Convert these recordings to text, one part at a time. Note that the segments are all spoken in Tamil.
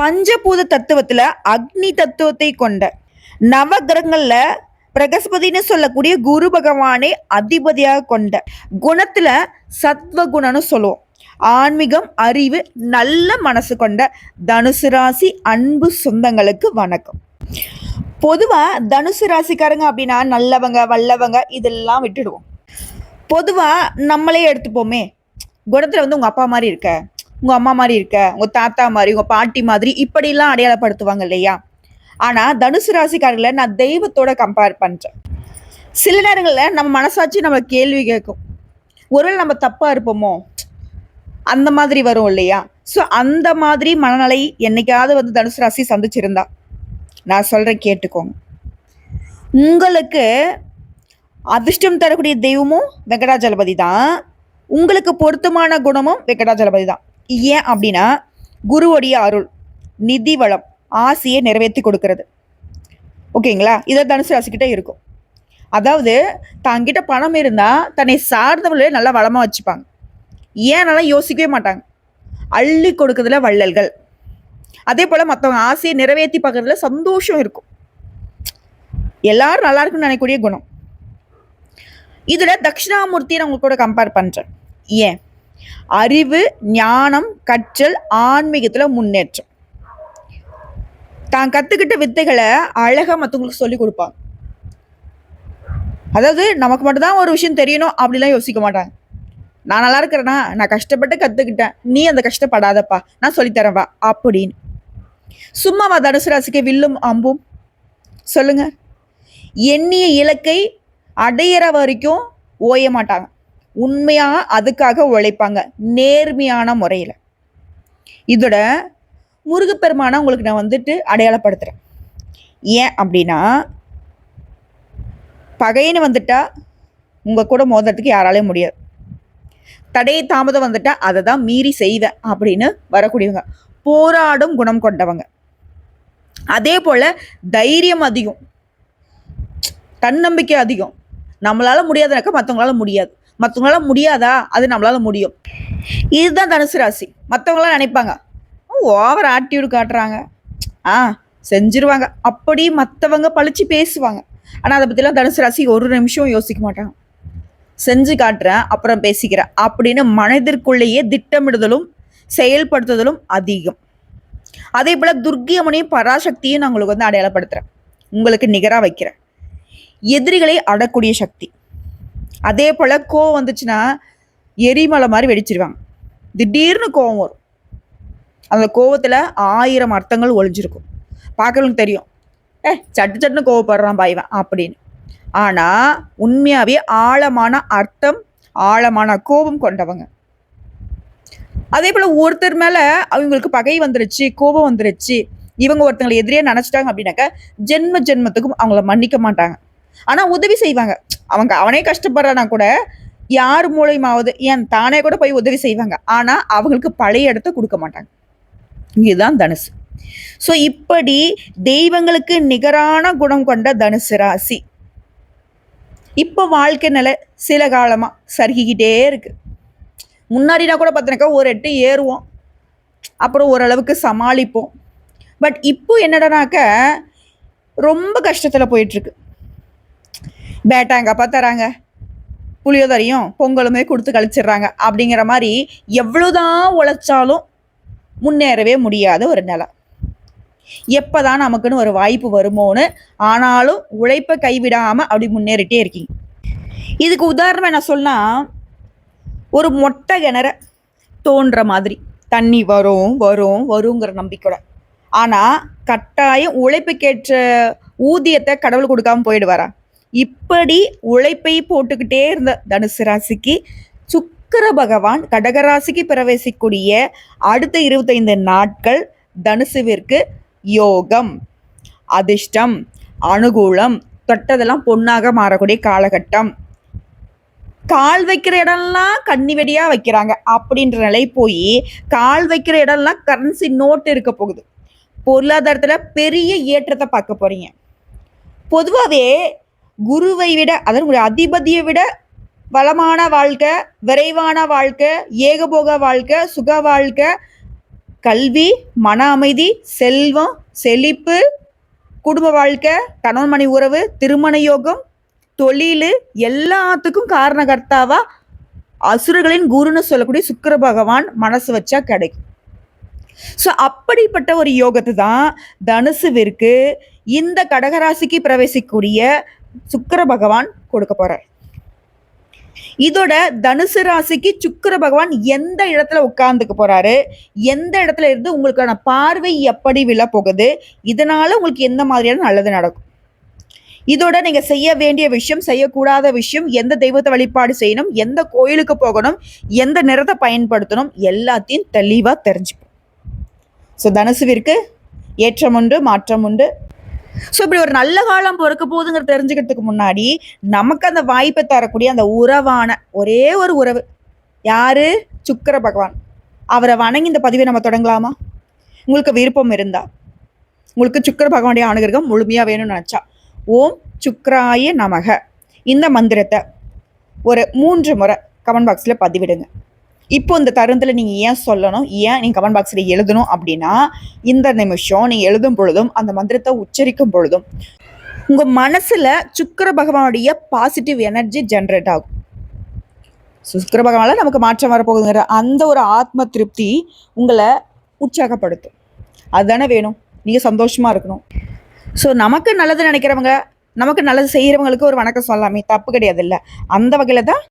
பஞ்சபூத தத்துவத்துல அக்னி தத்துவத்தை கொண்ட நவ கிரகங்கள்ல பிரகஸ்பதினு சொல்லக்கூடிய குரு பகவானை அதிபதியாக கொண்ட குணத்துல சத்வ குணம்னு சொல்லுவோம். ஆன்மீகம், அறிவு, நல்ல மனசு கொண்ட தனுசு ராசி அன்பு சொந்தங்களுக்கு வணக்கம். பொதுவா தனுசு ராசிக்காரங்க அப்படின்னா நல்லவங்க, வல்லவங்க இதெல்லாம் விட்டுடுவோம். பொதுவா நம்மளே எடுத்துப்போமே, குணத்துல உங்க அப்பா மாதிரி இருக்க, உங்க அம்மா மாதிரி இருக்க, உங்க தாத்தா மாதிரி, உங்க பாட்டி மாதிரி இப்படிலாம் அடையாளப்படுத்துவாங்க இல்லையா? ஆனா தனுசு ராசிக்காரர்களை நான் தெய்வத்தோட கம்பேர் பண்றேன். சில நேரங்களில் நம்ம மனசாட்சி நம்ம கேள்வி கேட்கும், ஒருவேளை நம்ம தப்பா இருப்போமோ அந்த மாதிரி வரும் இல்லையா? ஸோ அந்த மாதிரி மனநிலை என்னைக்காவது தனுசு ராசி சந்திச்சிருந்தா நான் சொல்றேன், கேட்டுக்கோங்க. உங்களுக்கு அதிர்ஷ்டம் தரக்கூடிய தெய்வமும் வெங்கடாஜலபதி தான், உங்களுக்கு பொருத்தமான குணமும் வெங்கடாஜலபதி தான். ஏன் அப்படின்னா குருவுடைய அருள், நிதி வளம், ஆசையை நிறைவேற்றி கொடுக்கறது. ஓகேங்களா? இதை தனுசு ராசிக்கிட்ட இருக்கும். அதாவது தங்கிட்ட பணம் இருந்தால் தன்னை சார்ந்தவர்களே நல்லா வளமாக வச்சுப்பாங்க. ஏன் நல்லா யோசிக்கவே மாட்டாங்க. அள்ளி கொடுக்கறதுல வள்ளல்கள். அதே போல் மற்றவங்க ஆசையை நிறைவேற்றி பார்க்கறதுல சந்தோஷம் இருக்கும். எல்லாரும் நல்லா இருக்குன்னு நினைக்கக்கூடிய குணம். இதில் தட்சிணாமூர்த்தியை நான் உங்களுக்கு கூட கம்பேர் பண்ணுறேன். ஏன்? அறிவு, ஞானம், கற்றல், ஆன்மீகத்தில் முன்னேற்றம். தான் கற்றுக்கிட்ட வித்தைகளை அழகாக மற்றவங்களுக்கு சொல்லி கொடுப்பாங்க. அதாவது நமக்கு மட்டும்தான் ஒரு விஷயம் தெரியணும் அப்படிலாம் யோசிக்க மாட்டாங்க. நான் நல்லா இருக்கிறேன்னா, நான் கஷ்டப்பட்டு கற்றுக்கிட்டேன், நீ அந்த கஷ்டப்படாதப்பா, நான் சொல்லித்தரேன்ப்பா அப்படின்னு. சும்மாவா தனுசு ராசிக்கு வில்லும் அம்பும்? சொல்லுங்க. எண்ணிய இலக்கை அடையிற வரைக்கும் ஓய மாட்டாங்க. உண்மையாக அதுக்காக உழைப்பாங்க, நேர்மையான முறையில். இதோட முருகப்பெருமானை உங்களுக்கு நான் அடையாளப்படுத்துகிறேன். ஏன் அப்படின்னா, பகைன்னு வந்துட்டா உங்கள் கூட மோதுறதுக்கு யாராலையும் முடியாது. தடையை தாமதம் வந்துட்டா அதை தான் மீறி செய்வேன் அப்படின்னு வரக்கூடியவங்க, போராடும் குணம் கொண்டவங்க. அதே போல் தைரியம் அதிகம், தன்னம்பிக்கை அதிகம். நம்மளால முடியாதுனாக்கா மற்றவங்களால முடியாது, மற்றவங்களால முடியாதா அது நம்மளால முடியும். இதுதான் தனுசு ராசி. மற்றவங்களாம் நினைப்பாங்க ஓவர் ஆட்டிடியூடு காட்டுறாங்க, செஞ்சிருவாங்க அப்படி மற்றவங்க பழிச்சு பேசுவாங்க. ஆனால் அதை பற்றிலாம் தனுசு ராசி ஒரு நிமிஷம் யோசிக்க மாட்டாங்க. செஞ்சு காட்டுறேன் அப்புறம் பேசிக்கிறேன் அப்படின்னு மனதிற்குள்ளேயே திட்டமிடுதலும் செயல்படுத்துதலும் அதிகம். அதே போல் துர்க்கியம்மனையும் பராசக்தியும் நான் உங்களுக்கு அடையாளப்படுத்துகிறேன், உங்களுக்கு நிகராக வைக்கிறேன். எதிரிகளை அடக்கூடிய சக்தி. அதே போல் கோவம் வந்துச்சுன்னா எரிமலை மாதிரி வெடிச்சிருவாங்க. திடீர்னு கோவம் வரும். அந்த கோவத்தில் 1000 அர்த்தங்கள் ஒளிஞ்சிருக்கும். பார்க்கறவங்களுக்கு தெரியும், சட்டு சட்டுன்னு கோவப்படுறான் பாய்வன் அப்படின்னு. ஆனால் உண்மையாகவே ஆழமான அர்த்தம், ஆழமான கோபம் கொண்டவங்க. அதே போல் ஒருத்தர் மேலே அவங்களுக்கு பகை வந்துருச்சு, கோபம் வந்துருச்சு, இவங்க ஒருத்தங்களை எதிரியே நினச்சிட்டாங்க அப்படின்னாக்க ஜென்ம ஜென்மத்துக்கும் அவங்கள மன்னிக்க மாட்டாங்க. ஆனால் உதவி செய்வாங்க. அவனே கஷ்டப்படுறானா கூட யார் மூலியமாவது ஏன் தானே கூட போய் உதவி செய்வாங்க. ஆனால் அவங்களுக்கு பழைய இடத்த கொடுக்க மாட்டாங்க. இதுதான் தனுசு. ஸோ இப்படி தெய்வங்களுக்கு நிகரான குணம் கொண்ட தனுசு ராசி இப்போ வாழ்க்கை நிலை சில காலமாக சறுக்கிக்கிட்டே இருக்கு. முன்னாடினா கூட பார்த்தீங்கன்னாக்கா ஒரு 8 ஏறுவோம், அப்புறம் ஓரளவுக்கு சமாளிப்போம். பட் இப்போ என்னடானாக்க ரொம்ப கஷ்டத்தில் போயிட்டுருக்கு. பேட்டாங்கப்பா தராங்க, புளியோதரையும் பொங்கலுமே கொடுத்து கழிச்சிடுறாங்க. அப்படிங்கிற மாதிரி எவ்வளோதான் உழைச்சாலும் முன்னேறவே முடியாத ஒரு நிலை. எப்போதான் நமக்குன்னு ஒரு வாய்ப்பு வருமோன்னு ஆனாலும் உழைப்பை கைவிடாமல் அப்படி முன்னேறிட்டே இருக்கீங்க. இதுக்கு உதாரணமாக என்ன சொன்னால், ஒரு மொட்டை கிணற தோன்ற மாதிரி தண்ணி வரும் வரும் வருங்கிற நம்பிக்கையோட, ஆனால் கட்டாயம் உழைப்புக்கேற்ற ஊதியத்தை கடவுள் கொடுக்காம போயிடுவாரா? இப்படி உழைப்பை போட்டுக்கிட்டே இருந்த தனுசு ராசிக்கு சுக்கிர பகவான் கடகராசிக்கு பிரவேசிக்கூடிய அடுத்த 25 நாட்கள் தனுசுவிற்கு யோகம், அதிர்ஷ்டம், அனுகூலம், தொட்டதெல்லாம் பொன்னாக மாறக்கூடிய காலகட்டம். கால் வைக்கிற இடம்லாம் கண்ணி வெடியாக வைக்கிறாங்க அப்படின்ற நிலை போய் கால் வைக்கிற இடம்லாம் கரன்சி நோட்டு இருக்க போகுது. பொருளாதாரத்தில் பெரிய ஏற்றத்தை பார்க்க போறீங்க. பொதுவாகவே குருவை விட, அதாவது அதிபதியை விட வளமான வாழ்க்கை, விரைவான வாழ்க்கை, ஏகபோக வாழ்க்கை, சுக வாழ்க்கை, கல்வி, மன அமைதி, செல்வம், செழிப்பு, குடும்ப வாழ்க்கை, கணவன் மனைவி உறவு, திருமண யோகம், தொழில், எல்லாத்துக்கும் காரணகர்த்தாவா அசுரர்களின் குருன்னு சொல்லக்கூடிய சுக்கிர பகவான் மனசு வச்சா கிடைக்கும். ஸோ அப்படிப்பட்ட ஒரு யோகத்தை தான் தனுசுவிற்கு இந்த கடகராசிக்கு பிரவேசிக்கக்கூடிய சுக்கிர பகவான் கொடுக்க போறார். இதோட தனுசு ராசிக்கு சுக்கிர பகவான் எந்த இடத்துல உட்கார்ந்துக்க போறாரு, எந்த இடத்துல இருந்து உங்களுக்கான பார்வை எப்படி விழ போகுது, இதனால உங்களுக்கு எந்த மாதிரியான நல்லது நடக்கும், இதோட நீங்க செய்ய வேண்டிய விஷயம், செய்யக்கூடாத விஷயம், எந்த தெய்வத்தை வழிபாடு செய்யணும், எந்த கோயிலுக்கு போகணும், எந்த நிறத்தை பயன்படுத்தணும், எல்லாத்தையும் தெளிவா தெரிஞ்சுப்போம். ஸோ தனுசுவிற்கு ஏற்றம் உண்டு, மாற்றம் உண்டு. ஸோ இப்படி ஒரு நல்ல காலம் பிறக்க போகுதுங்கிற தெரிஞ்சுக்கிறதுக்கு முன்னாடி நமக்கு அந்த வாய்ப்பை தரக்கூடிய அந்த உறவான ஒரே ஒரு உறவு யாரு? சுக்கிர பகவான். அவரை வணங்கி இந்த பதிவை நம்ம தொடங்கலாமா? உங்களுக்கு விருப்பம் இருந்தா, உங்களுக்கு சுக்கிர பகவானுடைய அனுகிரகம் முழுமையா வேணும்னு நினைச்சா, ஓம் சுக்ராய நமக இந்த மந்திரத்தை ஒரு 3 முறை கமெண்ட் பாக்ஸில் பதிவிடுங்க. இப்போ இந்த தருணத்தில் நீங்கள் ஏன் சொல்லணும், ஏன் நீங்கள் கமெண்ட் பாக்ஸில் எழுதணும் அப்படின்னா, இந்த நிமிஷம் நீங்கள் எழுதும் பொழுதும் அந்த மந்திரத்தை உச்சரிக்கும் பொழுதும் உங்கள் மனசில் சுக்கிர பகவானுடைய பாசிட்டிவ் எனர்ஜி ஜென்ரேட் ஆகும். சுக்கிர பகவானால் நமக்கு மாற்றம் வரப்போகுதுங்கிற அந்த ஒரு ஆத்ம திருப்தி உங்களை உற்சாகப்படுத்தும். அதுதானே வேணும். நீங்கள் சந்தோஷமாக இருக்கணும். ஸோ நமக்கு நல்லது நினைக்கிறவங்க, நமக்கு நல்லது செய்கிறவங்களுக்கு ஒரு வணக்கம் சொல்லலாமே, தப்பு கிடையாது இல்லை. அந்த வகையில் தான்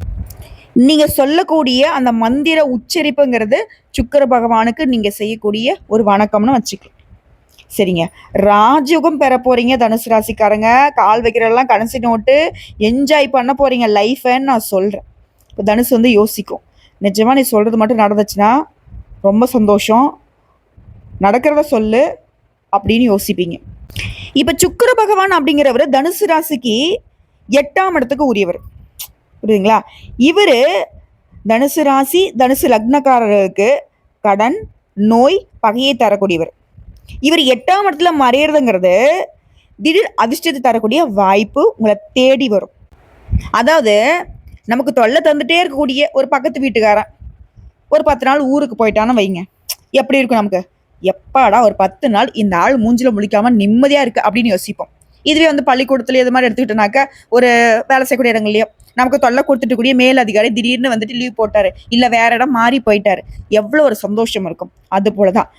நீங்கள் சொல்லக்கூடிய அந்த மந்திர உச்சரிப்புங்கிறது சுக்கிர பகவானுக்கு நீங்கள் செய்யக்கூடிய ஒரு வணக்கம்னு வச்சுக்கலாம். சரிங்க, ராஜயோகம் பெற போகிறீங்க தனுசு ராசிக்காரங்க. கால் வைக்கிறதெல்லாம் கடைசி நோட்டு, என்ஜாய் பண்ண போகிறீங்க லைஃபைன்னு நான் சொல்கிறேன். இப்போ தனுசு வந்து யோசிக்கும், நிஜமாக நீ சொல்கிறது மட்டும் நடந்துச்சுன்னா ரொம்ப சந்தோஷம், நடக்கிறத சொல்லு அப்படின்னு யோசிப்பீங்க. இப்போ சுக்கிர பகவான் அப்படிங்கிறவர் தனுசு ராசிக்கு 8ஆம் இடத்துக்கு உரியவர். புரியுதுங்களா? இவர் தனுசு ராசி, தனுசு லக்னக்காரர்களுக்கு கடன், நோய், பகையை தரக்கூடியவர். இவர் 8ஆம் இடத்துல மறையிறதுங்கிறது திடீர் அதிர்ஷ்டத்தை தரக்கூடிய வாய்ப்பு உங்களை தேடி வரும். அதாவது நமக்கு தொல்லை தந்துட்டே இருக்கக்கூடிய ஒரு பக்கத்து வீட்டுக்காரன் ஒரு 10 நாள் ஊருக்கு போயிட்டான்னு வைங்க, எப்படி இருக்கும் நமக்கு? எப்பாடா ஒரு 10 நாள் இந்த ஆள் மூஞ்சில முழிக்காம நிம்மதியா இருக்கு அப்படின்னு யோசிப்போம். இதுவே வந்து பள்ளிக்கூடத்துல இது மாதிரி எடுத்துக்கிட்டோம்னாக்க, ஒரு வேலை செய்யக்கூடிய இடங்கள்லயோ நமக்கு தொல்லை கொடுத்துட்டு கூடிய மேல் அதிகாரி திடீர்னு வந்துட்டு லீவ் போட்டாரு, இல்ல வேற இடம் மாறி போயிட்டாரு, எவ்வளவு ஒரு சந்தோஷம் இருக்கும். அது போலதான்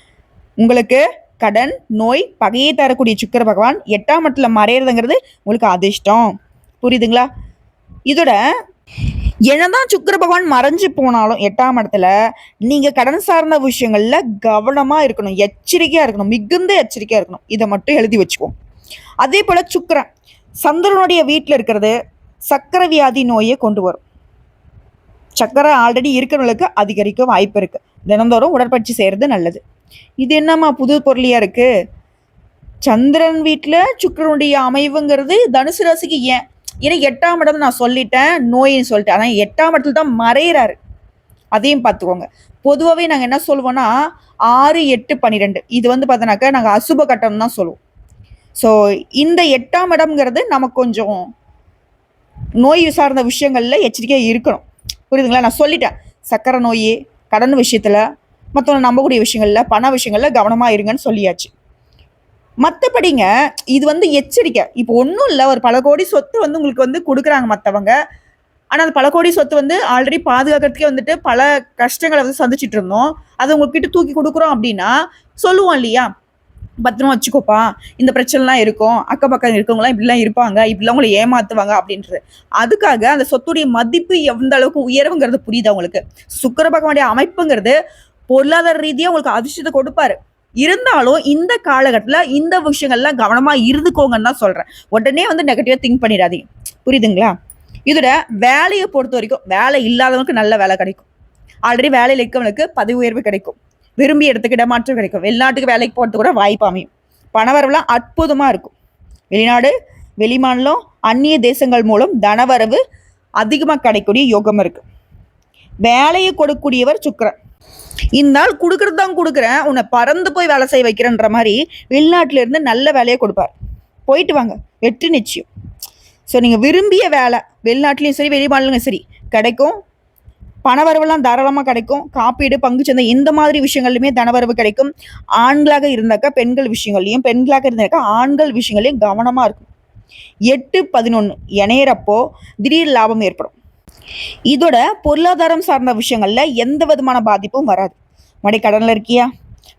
உங்களுக்கு கடன், நோய், பகையை தரக்கூடிய சுக்கிர பகவான் 8ஆம் இடத்துல மறையிறதுங்கிறது உங்களுக்கு அதிர்ஷ்டம். புரியுதுங்களா? இதோட என்னதான் சுக்கிர பகவான் மறைஞ்சு போனாலும் 8ஆம் இடத்துல நீங்க கடன் சார்ந்த விஷயங்கள்ல கவனமா இருக்கணும், எச்சரிக்கையா இருக்கணும், மிகுந்த எச்சரிக்கையா இருக்கணும். இதை மட்டும் எழுதி வச்சுக்குவோம். அதே போல சுக்கிரன் சந்திரனுடைய வீட்டில் இருக்கிறது சக்கரை வியாதி நோயை கொண்டு வரும். சக்கரை ஆல்ரெடி இருக்கிறவங்களுக்கு அதிகரிக்க வாய்ப்பு இருக்கு. தினந்தோறும் உடற்பயிற்சி செய்யறது நல்லது. இது என்னம்மா புது பொருளியா இருக்கு? சந்திரன் வீட்டில் சுக்கிரனுடைய அமைவுங்கிறது தனுசு ராசிக்கு ஏன்? ஏன்னா 8ஆம் இடம் நான் சொல்லிட்டேன், நோயின்னு சொல்லிட்டேன். ஆனால் 8ஆம் இடத்துல தான் மறையிறாரு. அதையும் பார்த்துக்கோங்க. பொதுவாகவே நாங்கள் என்ன சொல்லுவோம்னா 6, 8, 12 இது வந்து பார்த்தோன்னாக்கா நாங்கள் அசுப கட்டம் தான் சொல்லுவோம். ஸோ இந்த 8ஆம் இடம்ங்கிறது நமக்கு கொஞ்சம் நோய் சார்ந்த விஷயங்கள்ல எச்சரிக்கையாக இருக்கணும். புரியுதுங்களா? நான் சொல்லிட்டேன், சக்கரை நோய், கடன் விஷயத்துல, மற்றவங்க நம்பக்கூடிய விஷயங்கள்ல, பண விஷயங்கள்ல கவனமாக இருங்கன்னு சொல்லியாச்சு. மற்றபடிங்க இது வந்து எச்சரிக்கை. இப்போ ஒன்றும் இல்லை, ஒரு பல கோடி சொத்து வந்து உங்களுக்கு வந்து கொடுக்குறாங்க மற்றவங்க. ஆனால் அந்த பல கோடி சொத்து வந்து ஆல்ரெடி பாதுகாக்கிறதுக்கே வந்துட்டு பல கஷ்டங்களை வந்து சந்திச்சுட்டு இருந்தோம். அதை உங்ககிட்ட தூக்கி கொடுக்குறோம் அப்படின்னா சொல்லுவோம் இல்லையா, பத்திரமா வச்சுக்கோப்பா, இந்த பிரச்சனைலாம் இருக்கும், அக்கம் பக்கம் இருக்கவங்களாம் இப்படிலாம் இருப்பாங்க, இப்படிலாம் உங்களை ஏமாத்துவாங்க அப்படின்றது. அதுக்காக அந்த சொத்துடைய மதிப்பு எந்த அளவுக்கு உயர்வுங்கிறது புரியுது அவங்களுக்கு. சுக்கிர பகவானுடைய அமைப்புங்கிறது பொருளாதார ரீதியாக உங்களுக்கு அதிர்ஷ்டத்தை கொடுப்பாரு. இருந்தாலும் இந்த காலகட்டத்தில் இந்த விஷயங்கள்லாம் கவனமா இருந்துக்கோங்கன்னு தான் சொல்றேன். உடனே வந்து நெகட்டிவா திங்க் பண்ணிடாதீங்க. புரியுதுங்களா? இதோட வேலையை பொறுத்த வரைக்கும் வேலை இல்லாதவனுக்கு நல்ல வேலை கிடைக்கும். ஆல்ரெடி வேலையில் இருக்கவனுக்கு பதவி உயர்வு கிடைக்கும், விரும்பிய இடத்துக்கு இடமாற்றம் கிடைக்கும், வெளிநாட்டுக்கு வேலைக்கு போகிறது கூட வாய்ப்பு அமையும். பணவரவுலாம் அற்புதமாக இருக்கும். வெளிநாடு, வெளிமாநிலம், அந்நிய தேசங்கள் மூலம் தனவரவு அதிகமாக கிடைக்கக்கூடிய யோகம் இருக்கு. வேலையை கொடுக்கக்கூடியவர் சுக்கிரன். இந்த ஆள் கொடுக்கறது தான் கொடுக்குறேன், உன்னை பறந்து போய் வேலை செய்ய வைக்கிறேன்ற மாதிரி வெளிநாட்டில இருந்து நல்ல வேலையை கொடுப்பார். போயிட்டு வாங்க, வெற்றி நிச்சயம். ஸோ நீங்கள் விரும்பிய வேலை வெளிநாட்டிலையும் சரி வெளிமாநிலங்களும் சரி கிடைக்கும். பணவரவுலாம் தாராளமாக கிடைக்கும். காப்பீடு, பங்குச்சந்தை இந்த மாதிரி விஷயங்கள்லையுமே தனவரவு கிடைக்கும். ஆண்களாக இருந்தாக்கா பெண்கள் விஷயங்கள்லையும், பெண்களாக இருந்தாக்கா ஆண்கள் விஷயங்கள்லையும் கவனமாக இருக்கும். 8, 11 இணையறப்போ திடீர் லாபம் ஏற்படும். இதோட பொருளாதாரம் சார்ந்த விஷயங்கள்ல எந்த விதமான பாதிப்பும் வராது. கடனில் இருக்கியா,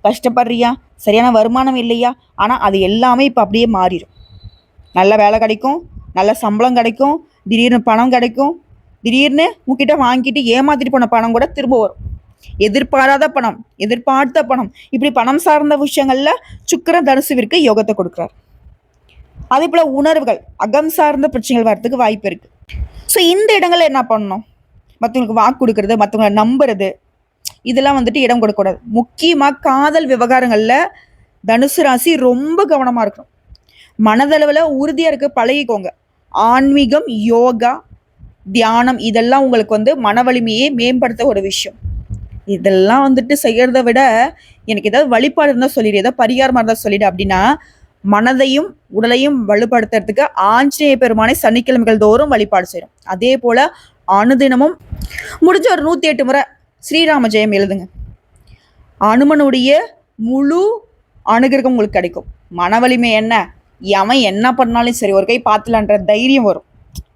கஷ்டப்படுறியா, சரியான வருமானம் இல்லையா, ஆனால் அது எல்லாமே இப்போ அப்படியே மாறிடும். நல்ல வேலை கிடைக்கும், நல்ல சம்பளம் கிடைக்கும், திடீர்னு பணம் கிடைக்கும், திடீர்னு உங்ககிட்ட வாங்கிட்டு ஏமாத்திட்டு போன பணம் கூட திரும்ப வரும். எதிர்பாராத பணம், எதிர்பார்த்த பணம், இப்படி பணம் சார்ந்த விஷயங்கள்ல சுக்கிரன் தனுசுவிற்கு யோகத்தை கொடுக்குறார். அதே போல உணர்வுகள், அகம் சார்ந்த பிரச்சனைகள் வர்றதுக்கு வாய்ப்பு இருக்கு. ஸோ இந்த இடங்கள்ல என்ன பண்ணணும்? மற்றவங்களுக்கு வாக்கு கொடுக்கறது, மற்றவங்களை நம்புறது, இதெல்லாம் வந்துட்டு இடம் கொடுக்கக்கூடாது. முக்கியமாக காதல் விவகாரங்களில் தனுசு ராசி ரொம்ப கவனமாக இருக்கணும். மனதளவில் உறுதியாக இருக்க பழகிக்கோங்க. ஆன்மீகம், யோகா, தியானம் இதெல்லாம் உங்களுக்கு வந்து மன வலிமையை மேம்படுத்த ஒரு விஷயம். இதெல்லாம் வந்துட்டு செய்யறத விட எனக்கு ஏதாவது வழிபாடு இருந்தால் சொல்லிடு, ஏதாவது பரிகாரமாக இருந்தால் சொல்லிடு அப்படின்னா, மனதையும் உடலையும் வலுப்படுத்துறதுக்கு ஆஞ்சநேய பெருமானை சனிக்கிழமைகள் தோறும் வழிபாடு செய்யணும். அதே போல அனுதினமும் முடிஞ்ச ஒரு 108 முறை ஸ்ரீராம ஜெயம் எழுதுங்க. அனுமனுடைய முழு அனுகிரகம் உங்களுக்கு கிடைக்கும். மன வலிமை என்ன, அவன் என்ன பண்ணாலும் சரி ஒரு கை பார்த்துலான்ற தைரியம் வரும்.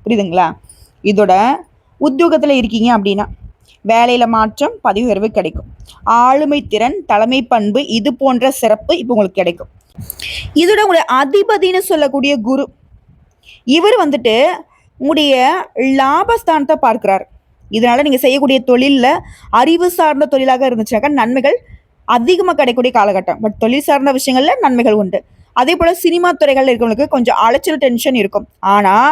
புரியுதுங்களா? இதோட உத்தியோகத்தில் இருக்கீங்க அப்படின்னா வேலையில் மாற்றம், பதவி உயர்வு கிடைக்கும். ஆளுமை திறன், தலைமை பண்பு இது போன்ற சிறப்பு இப்போ உங்களுக்கு கிடைக்கும். இதோட உங்களுடைய அதிபதினு சொல்லக்கூடிய குரு, இவர் வந்துட்டு உங்களுடைய லாபஸ்தானத்தை பார்க்கிறார். இதனால நீங்க செய்யக்கூடிய தொழிலில் அறிவு சார்ந்த தொழிலாக இருந்துச்சுனாக்கா நன்மைகள் அதிகமாக கிடைக்கக்கூடிய காலகட்டம். பட் தொழில் சார்ந்த விஷயங்கள்ல நன்மைகள் உண்டு. அதே போல சினிமா துறைகள் இருக்கிறவங்களுக்கு கொஞ்சம் அலைச்சல், டென்ஷன் இருக்கும். ஆனால்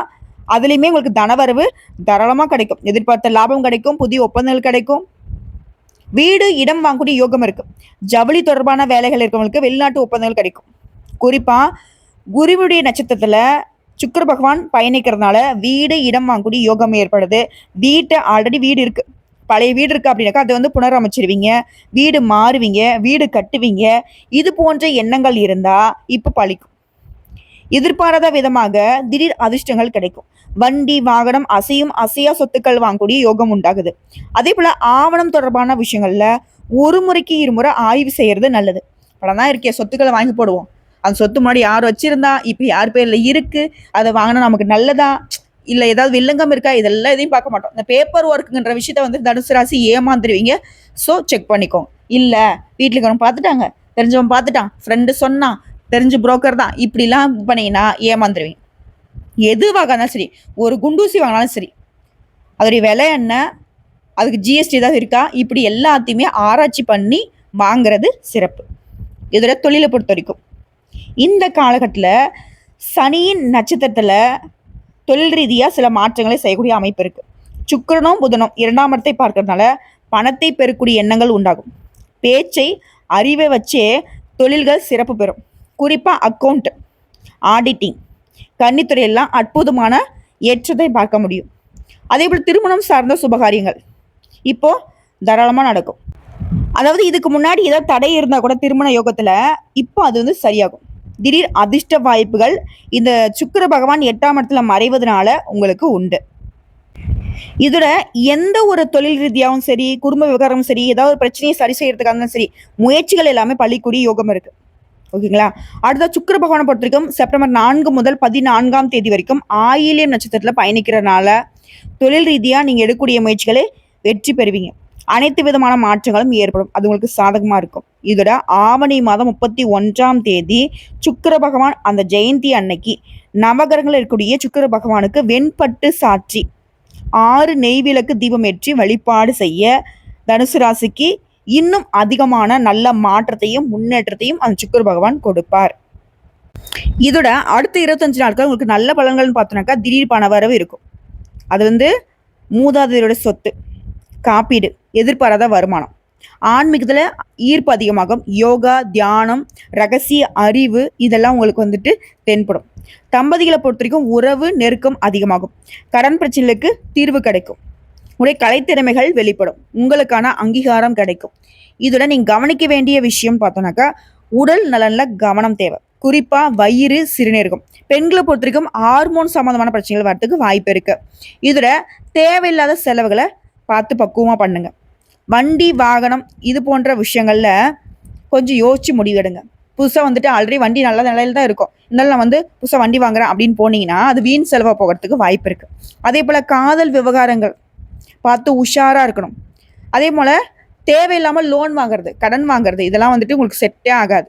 அதுலேயுமே உங்களுக்கு தனவரவு தாராளமாக கிடைக்கும். எதிர்பார்த்த லாபம் கிடைக்கும், புதிய ஒப்பந்தங்கள் கிடைக்கும், வீடு இடம் வாங்கக்கூடிய யோகம் இருக்கு. ஜவுளி தொடர்பான வேலைகள் இருக்கிறவங்களுக்கு வெளிநாட்டு ஒப்பந்தங்கள் கிடைக்கும். குறிப்பாக குருவுடைய நட்சத்திரத்தில் சுக்கிர பகவான் பயணிக்கிறதுனால வீடு இடம் வாங்கக்கூடிய யோகம் ஏற்படுது. வீட்டை ஆல்ரெடி வீடு இருக்கு, பழைய வீடு இருக்கு அப்படின்னாக்கா அதை வந்து புனரமைச்சிருவீங்க, வீடு மாறுவீங்க, வீடு கட்டுவீங்க. இது போன்ற எண்ணங்கள் இருந்தால் இப்போ பழிக்கும். எதிர்பாராத விதமாக திடீர் அதிர்ஷ்டங்கள் கிடைக்கும். வண்டி, வாகனம், அசையும் அசையா சொத்துக்கள் வாங்கக்கூடிய யோகம் உண்டாகுது. அதே போல ஆவணம் தொடர்பான விஷயங்கள்ல ஒரு முறைக்கு இருமுறை ஆய்வு செய்யறது நல்லது. படம் தான் இருக்கே, சொத்துக்களை வாங்கி போடுவோம், அந்த சொத்து முன்னாடி யார் வச்சிருந்தா, இப்போ யார் பேர்ல இருக்கு, அதை வாங்கினா நமக்கு நல்லதா இல்லை ஏதாவது வில்லங்கம் இருக்கா, இதெல்லாம் எதையும் பார்க்க மாட்டோம். இந்த பேப்பர் ஒர்க்குன்ற விஷயத்த வந்து தனுசு ராசி ஏமாந்துருவீங்க. ஸோ செக் பண்ணிக்கோங்க. இல்லை வீட்டில் இருக்கிறவங்க பார்த்துட்டாங்க, தெரிஞ்சவன் பார்த்துட்டான், ஃப்ரெண்டு சொன்னான், தெரிஞ்ச புரோக்கர் தான், இப்படிலாம் பண்ணிங்கன்னா ஏமாந்துருவீங்க. எது வாங்கினாலும் சரி, ஒரு குண்டூசி வாங்கினாலும் சரி, அதோடைய விலை என்ன, அதுக்கு ஜிஎஸ்டி ஏதாவது இருக்கா, இப்படி எல்லாத்தையுமே ஆராய்ச்சி பண்ணி வாங்கிறது சிறப்பு. இதோட தொழிலை பொறுத்த வரைக்கும் இந்த காலகட்டத்தில் சனியின் நட்சத்திரத்தில் தொழில் ரீதியாக சில மாற்றங்களை செய்யக்கூடிய அமைப்பு இருக்குது. சுக்கிரனும் புதனும் 2ஆம் இடத்தை பார்க்கறதுனால பணத்தை பெறக்கூடிய எண்ணங்கள் உண்டாகும். பேச்சை, அறிவை வச்சே தொழில்கள் சிறப்பு பெறும். குறிப்பாக அக்கௌண்ட், ஆடிட்டிங், கன்னித்துறையெல்லாம் அற்புதமான ஏற்றத்தை பார்க்க முடியும். அதே போல் திருமணம் சார்ந்த சுபகாரியங்கள் இப்போ தாராளமாக நடக்கும். அதாவது இதுக்கு முன்னாடி ஏதாவது தடை இருந்தால் கூட திருமண யோகத்தில் இப்போ அது வந்து சரியாகும். திடீர் அதிர்ஷ்ட வாய்ப்புகள் இந்த சுக்கிர பகவான் 8ஆம் இடத்துல மறைவதனால உங்களுக்கு உண்டு. இதோட எந்த ஒரு தொழில் ரீதியாகவும் சரி, குடும்ப விவகாரமும் சரி, ஏதாவது ஒரு பிரச்சனையை சரி செய்யறதுக்காக இருந்தாலும் சரி, முயற்சிகள் எல்லாமே பள்ளிக்கூடி யோகம் இருக்கு. ஓகேங்களா? அடுத்த சுக்கிர பகவானை பொறுத்த வரைக்கும் செப்டம்பர் 4 முதல் 14ஆம் தேதி வரைக்கும் ஆயில்யம் நட்சத்திரத்தில் பயணிக்கிறதுனால தொழில் ரீதியாக நீங்கள் எடுக்கக்கூடிய முயற்சிகளை வெற்றி பெறுவீங்க. அனைத்து விதமான மாற்றங்களும் ஏற்படும். அது உங்களுக்கு சாதகமாக இருக்கும். இதோட ஆவணி மாதம் 31ஆம் தேதி சுக்கிர பகவான் அந்த ஜெயந்தி அன்னைக்கு நவகிரகங்கள் இருக்கக்கூடிய சுக்கிர பகவானுக்கு வெண்பட்டு சாற்றி 6 நெய்விளக்கு தீபம் ஏற்றி வழிபாடு செய்ய தனுசு ராசிக்கு இன்னும் அதிகமான நல்ல மாற்றத்தையும் முன்னேற்றத்தையும் அந்த சுக்கிர பகவான் கொடுப்பார். இதோட அடுத்த 25 நாட்கள் உங்களுக்கு நல்ல பலன்கள்னு பார்த்தோன்னாக்கா திடீர் பண வரவு இருக்கும். அது வந்து மூதாதையரோட சொத்து, காப்பீடு, எதிர்பாராத வருமானம், ஆன்மீகத்தில் ஈர்ப்பு அதிகமாகும். யோகா, தியானம், ரகசிய அறிவு இதெல்லாம் உங்களுக்கு வந்துட்டு தென்படும். தம்பதிகளை பொறுத்த வரைக்கும் உறவு நெருக்கம் அதிகமாகும். கடன் பிரச்சனைகளுக்கு தீர்வு கிடைக்கும். உடைய கலைத்திறமைகள் வெளிப்படும். உங்களுக்கான அங்கீகாரம் கிடைக்கும். இதோட நீங்கள் கவனிக்க வேண்டிய விஷயம் பார்த்தோன்னாக்கா உடல் நலனில் கவனம் தேவை. குறிப்பாக வயிறு, சிறுநீரகம். பெண்களை பொறுத்த வரைக்கும் ஹார்மோன் சம்மந்தமான பிரச்சனைகள் வரத்துக்கு வாய்ப்பு இருக்கு. இதோட தேவையில்லாத செலவுகளை பார்த்து பக்குவமாக பண்ணுங்க. வண்டி வாகனம் இது போன்ற விஷயங்கள்ல கொஞ்சம் யோசிச்சு முடிவெடுங்க. புதுசாக வந்துட்டு ஆல்ரெடி வண்டி நல்ல நிலையில தான் இருக்கும், இருந்தாலும் நான் புதுசாக வண்டி வாங்குறேன் அப்படின்னு போனீங்கன்னா அது வீண் செலவாக போகிறதுக்கு வாய்ப்பு இருக்குது. அதே போல் காதல் விவகாரங்கள் பார்த்து உஷாராக இருக்கணும். அதே போல் தேவையில்லாமல் லோன் வாங்குறது, கடன் வாங்குறது, இதெல்லாம் வந்துட்டு உங்களுக்கு செட்டே ஆகாது.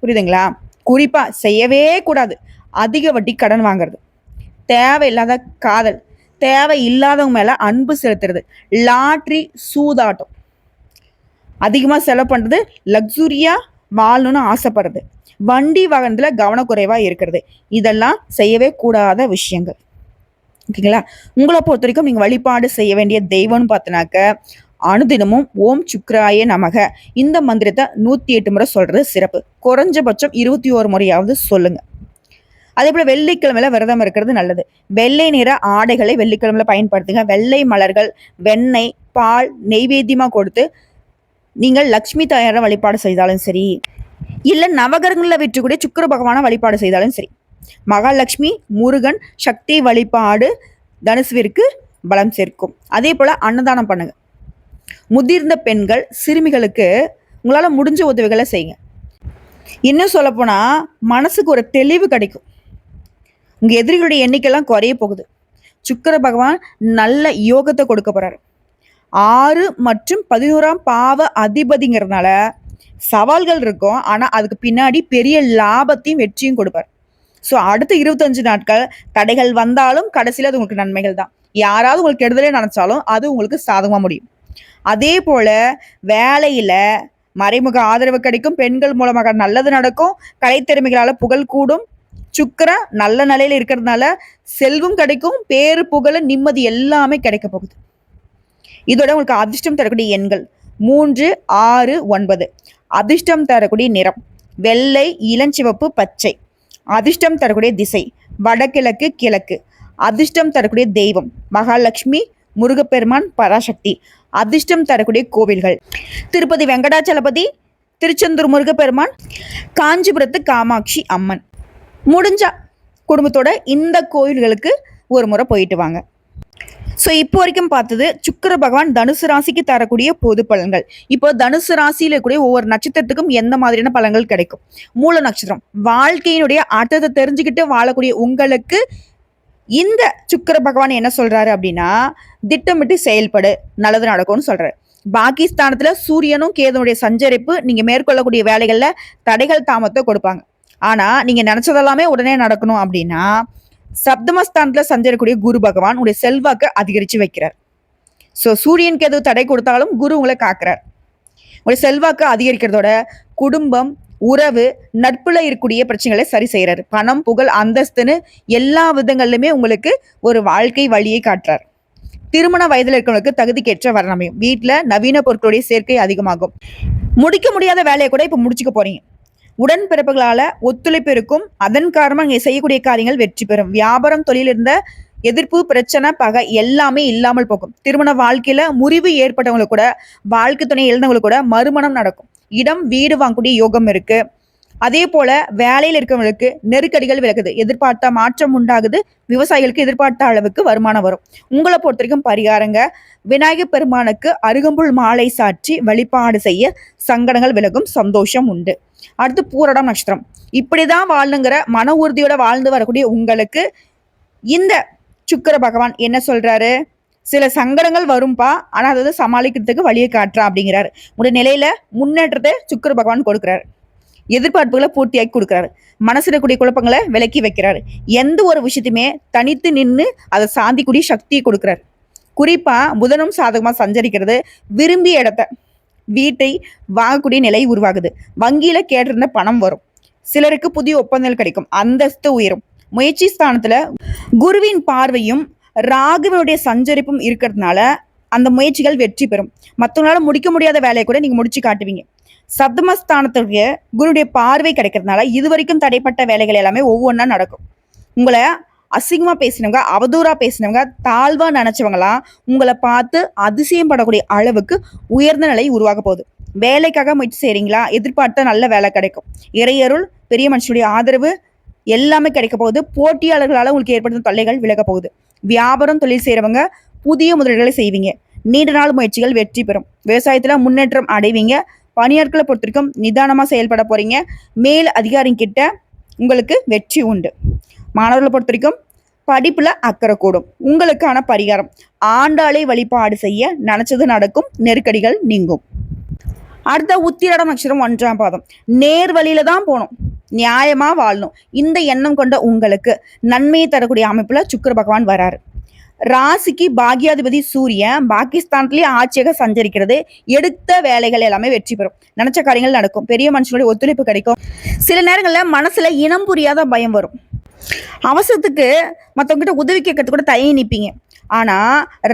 புரியுதுங்களா? குறிப்பாக செய்யவே கூடாது அதிக வட்டி கடன் வாங்குறது. தேவையில்லாத காதல், தேவை இல்லாதவங்க மேலே அன்பு செலுத்துறது, லாட்ரி, சூதாட்டம், அதிகமாக செலவு பண்ணுறது, லக்ஸுரியாக வாழணும்னு ஆசைப்படுறது, வண்டி வாகனத்தில் கவனக்குறைவாக இருக்கிறது, இதெல்லாம் செய்யவே கூடாத விஷயங்கள். ஓகேங்களா? உங்களை பொறுத்த வரைக்கும் நீங்கள் வழிபாடு செய்ய வேண்டிய தெய்வம்னு பார்த்தினாக்க அனுதினமும் ஓம் சுக்ராய நமக இந்த மந்திரத்தை 108 முறை சொல்கிறது சிறப்பு. குறைஞ்சபட்சம் 21 முறையாவது சொல்லுங்கள். அதே போல் வெள்ளிக்கிழமையில விரதம் இருக்கிறது நல்லது. வெள்ளை நிற ஆடைகளை வெள்ளிக்கிழமையில பயன்படுத்துங்க. வெள்ளை மலர்கள், வெண்ணெய், பால் நெய்வேத்தியமாக கொடுத்து நீங்கள் லக்ஷ்மி தாயாரை வழிபாடு செய்தாலும் சரி, இல்லை நவகிரகங்களில் விற்றுக்கூடிய சுக்கிர பகவானை வழிபாடு செய்தாலும் சரி, மகாலட்சுமி, முருகன், சக்தி வழிபாடு தனுசுவிற்கு பலம் சேர்க்கும். அதே போல் அன்னதானம் பண்ணுங்க. முதிர்ந்த பெண்கள், சிறுமிகளுக்கு உங்களால் முடிஞ்ச உதவிகளை செய்யுங்க. இன்னும் சொல்லப்போனால் மனசுக்கு ஒரு தெளிவு கிடைக்கும். உங்கள் எதிரிகளுடைய எண்ணிக்கைலாம் குறைய போகுது. சுக்கிர பகவான் நல்ல யோகத்தை கொடுக்க போகிறார். 6 மற்றும் 11ஆம் பாவ அதிபதிங்கிறதுனால சவால்கள் இருக்கும், ஆனால் அதுக்கு பின்னாடி பெரிய லாபத்தையும் வெற்றியும் கொடுப்பார். ஸோ அடுத்த 25 நாட்கள் தடைகள் வந்தாலும் கடைசியில் அது உங்களுக்கு நன்மைகள் தான். யாராவது உங்களுக்கு கெடுதலே நினச்சாலும் அது உங்களுக்கு சாதகமாக முடியும். அதே போல் வேலையில் மறைமுக ஆதரவு கிடைக்கும். பெண்கள் மூலமாக நல்லது நடக்கும். கலைத்திறமைகளால் புகழ் கூடும். சுக்கிரன் நல்ல நிலையில் இருக்கிறதுனால செல்வம் கிடைக்கும். பேரு, புகழ், நிம்மதி எல்லாமே கிடைக்க போகுது. இதோட உங்களுக்கு அதிர்ஷ்டம் தரக்கூடிய எண்கள் 3, 6, 9. அதிர்ஷ்டம் தரக்கூடிய நிறம் வெள்ளை, இளஞ்சிவப்பு, பச்சை. அதிர்ஷ்டம் தரக்கூடிய திசை வடகிழக்கு, கிழக்கு. அதிர்ஷ்டம் தரக்கூடிய தெய்வம் மகாலட்சுமி, முருகப்பெருமான், பராசக்தி. அதிர்ஷ்டம் தரக்கூடிய கோவில்கள் திருப்பதி வெங்கடாச்சலபதி, திருச்செந்தூர் முருகப்பெருமான், காஞ்சிபுரத்து காமாட்சி அம்மன். முடிஞ்சா குடும்பத்தோட இந்த கோயில்களுக்கு ஒரு முறை போயிட்டு வாங்க. ஸோ இப்போ வரைக்கும் பார்த்தது சுக்கிர பகவான் தனுசு ராசிக்கு தரக்கூடிய பொது பலன்கள். இப்போ தனுசு ராசியில் இருக்கக்கூடிய ஒவ்வொரு நட்சத்திரத்துக்கும் எந்த மாதிரியான பலன்கள் கிடைக்கும். மூல நட்சத்திரம் வாழ்க்கையினுடைய அர்த்தத்தை தெரிஞ்சுக்கிட்டு வாழக்கூடிய உங்களுக்கு இந்த சுக்கிர பகவான் என்ன சொல்றாரு அப்படின்னா, திட்டமிட்டு செயல்படு, நல்லது நடக்கும்னு சொல்றாரு. பாகிஸ்தானத்துல சூரியனும் கேதுனுடைய சஞ்சரிப்பு நீங்க மேற்கொள்ளக்கூடிய வேலைகள்ல தடைகள், தாமத்தை கொடுப்பாங்க. ஆனா நீங்க நினைச்சதெல்லாமே உடனே நடக்கணும் அப்படின்னா சப்தமஸ்தானத்துல சஞ்சரிக்கூடிய குரு பகவான் உடைய செல்வாக்கு அதிகரிச்சு வைக்கிறார். ஸோ சூரியன் கேது தடை கொடுத்தாலும் குரு உங்களை காக்கிறார். உடைய செல்வாக்கு அதிகரிக்கிறதோட குடும்பம், உறவு, நட்புல இருக்கக்கூடிய பிரச்சனைகளை சரி செய்யறாரு. பணம், புகழ், அந்தஸ்துன்னு எல்லா விதங்கள்லுமே உங்களுக்கு ஒரு வாழ்க்கை வழியை காட்டுறார். திருமண வயதில் இருக்கிறவங்களுக்கு தகுதிக்கேற்ற வரணமையும். வீட்டில் நவீன பொருட்களுடைய சேர்க்கை அதிகமாகும். முடிக்க முடியாத வேலையை கூட இப்போ முடிச்சுக்க போறீங்க. உடன்பிறப்புகளால ஒத்துழைப்பு இருக்கும். அதன் காரணமாக நீங்க செய்யக்கூடிய காரியங்கள் வெற்றி பெறும். வியாபாரம், தொழில் இருந்த எதிர்ப்பு, பிரச்சனை, பகை எல்லாமே இல்லாமல் போகும். திருமண வாழ்க்கையில முறிவு ஏற்பட்டவங்களுக்கு கூட, வாழ்க்கை துணை இழந்தவங்களுக்கு கூட மறுமணம் நடக்கும். இடம், வீடு வாங்கக்கூடிய யோகம் இருக்கு. அதே போல வேலையில் இருக்கிறவங்களுக்கு நெருக்கடிகள் விலகுது. எதிர்பார்த்த மாற்றம் உண்டாகுது. விவசாயிகளுக்கு எதிர்பார்த்த அளவுக்கு வருமானம் வரும். உங்களை பொறுத்த வரைக்கும் பரிகாரங்க, விநாயகர் பெருமானுக்கு அருகம்புல் மாலை சாற்றி வழிபாடு செய்ய சங்கடங்கள் விலகும், சந்தோஷம் உண்டு. அடுத்து பூரடம் நட்சத்திரம். இப்படிதான் வாழணுங்கிற மன உறுதியோட வாழ்ந்து வரக்கூடிய உங்களுக்கு இந்த சுக்கிர பகவான் என்ன சொல்றாரு, சில சங்கடங்கள் வரும்பா, ஆனா அதை சமாளிக்கிறதுக்கு வழியை காட்டுறா அப்படிங்கிறாரு. உடைய நிலையில முன்னேற்றத்தை சுக்கிர பகவான் கொடுக்குறாரு. எதிர்பார்ப்புகளை பூர்த்தியாக்கி கொடுக்குறாரு. மனசுல கூடிய குழப்பங்களை விலக்கி வைக்கிறாரு. எந்த ஒரு விஷயத்தையுமே தனித்து நின்று அதை சாந்திக்கூடிய சக்தியை கொடுக்குறாரு. குறிப்பா புதனும் சாதகமா சஞ்சரிக்கிறது விரும்பிய இடத்த, வீட்டை வாங்கக்கூடிய நிலை உருவாகுது. வங்கியில கேட்டிருந்த பணம் வரும். சிலருக்கு புதிய ஒப்பந்தங்கள் கிடைக்கும். அந்தஸ்து உயரும். முயற்சி ஸ்தானத்துல குருவின் பார்வையும் ராகுவனுடைய சஞ்சரிப்பும் இருக்கிறதுனால அந்த முயற்சிகள் வெற்றி பெறும். மற்றவங்களால முடிக்க முடியாத வேலையை கூட நீங்க முடிச்சு காட்டுவீங்க. சப்தமஸ்தானத்துக்கு குருடைய பார்வை கிடைக்கிறதுனால இதுவரைக்கும் தடைப்பட்ட வேலைகள் எல்லாமே ஒவ்வொன்றா நடக்கும். உங்களை அசிங்கமா பேசினவங்க, அவதூறா பேசினவங்க, தாழ்வா நினைச்சவங்களாம் உங்களை பார்த்து அதிசயம் படக்கூடிய அளவுக்கு உயர்ந்த நிலை உருவாக போகுது. வேலைக்காக முயற்சி செய்றீங்களா? எதிர்பார்த்த நல்ல வேலை கிடைக்கும். இறையருள், பெரிய மனுஷனுடைய ஆதரவு எல்லாமே கிடைக்க போகுது. போட்டியாளர்களால் உங்களுக்கு ஏற்படுத்தும் தொல்லைகள் விலக போகுது. வியாபாரம், தொழில் செய்யறவங்க புதிய முதலீடுகளை செய்வீங்க. நீண்ட நாள் முயற்சிகள் வெற்றி பெறும். விவசாயத்தில் முன்னேற்றம் அடைவீங்க. பணியாட்களை பொறுத்த வரைக்கும் நிதானமாக செயல்பட போறீங்க. மேல் அதிகாரிகிட்ட உங்களுக்கு வெற்றி உண்டு. மாணவர்களை பொறுத்த வரைக்கும் படிப்புல அக்கறை கூடும். உங்களுக்கான பரிகாரம் ஆண்டாளை வழிபாடு செய்ய, நினைச்சது நடக்கும், நெருக்கடிகள் நீங்கும். அடுத்த உத்திராட நட்சத்திரம் 1ஆம் பாதம். நேர் வழியில தான் போகணும், நியாயமா வாழணும். இந்த எண்ணம் கொண்ட உங்களுக்கு நன்மையை தரக்கூடிய அமைப்புல சுக்கிர பகவான் வராரு. ராசிக்கு பாக்யாதிபதி சூரியன் பாகிஸ்தான்லயே ஆட்சியாக சஞ்சரிக்கிறது. எடுத்த வேலைகள் எல்லாமே வெற்றி பெறும். நினைச்ச காரியங்கள் நடக்கும். பெரிய மனுஷனுடைய ஒத்துழைப்பு கிடைக்கும். சில நேரங்கள்ல மனசுல இனம் புரியாத பயம் வரும். அவசரத்துக்கு மற்றவங்கிட்ட உதவி கேட்கறது கூட தயங்கி நிற்பீங்க. ஆனா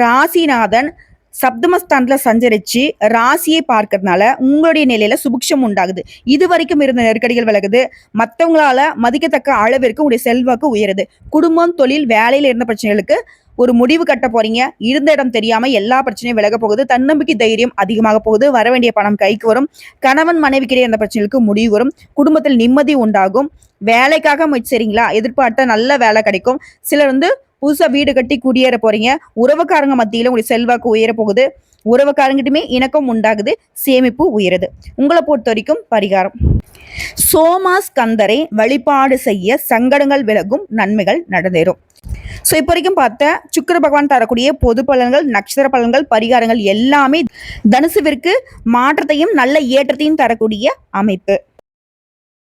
ராசிநாதன் சப்தமஸ்தானத்துல சஞ்சரிச்சு ராசியை பார்க்கறதுனால உங்களுடைய நிலையில சுபிக்ஷம் உண்டாகுது. இது வரைக்கும் இருந்த நெருக்கடிகள் விலகுது. மற்றவங்களால மதிக்கத்தக்க அளவிற்கு உங்களுடைய செல்வாக்கு உயருது. குடும்பம், தொழில், வேலையில இருந்த பிரச்சனைகளுக்கு ஒரு முடிவு கட்ட போறீங்க. இருந்த இடம் தெரியாம எல்லா பிரச்சனையும் விலக போகுது. தன்னம்பிக்கை, தைரியம் அதிகமாக போகுது. வர வேண்டிய பணம் கைக்கு வரும். கணவன் மனைவிக்கிடையே இருந்த பிரச்சனைகளுக்கு முடிவு வரும். குடும்பத்தில் நிம்மதி உண்டாகும். வேலைக்காக முயற்சி செய்றீங்களா? எதிர்பார்த்த நல்ல வேலை கிடைக்கும். சிலர் புதுசா வீடு கட்டி குடியேற போறீங்க. உறவுக்காரங்க மத்தியில உங்களுடைய செல்வாக்கு உயர போகுது. உறவுக்காரங்கிட்டுமே இணக்கம் உண்டாகுது. சேமிப்பு உயருது. உங்களை பொறுத்த வரைக்கும் பரிகாரம் சோமாஸ்கந்தரை வழிபாடு செய்ய சங்கடங்கள் விலகும், நன்மைகள் நடந்தேறும். ஸோ இப்போ வரைக்கும் பார்த்த சுக்கிர பகவான் தரக்கூடிய பொது பலன்கள், நட்சத்திர பலன்கள், பரிகாரங்கள் எல்லாமே தனுசுவிற்கு மாற்றத்தையும் நல்ல ஏற்றத்தையும் தரக்கூடிய அமைப்பு.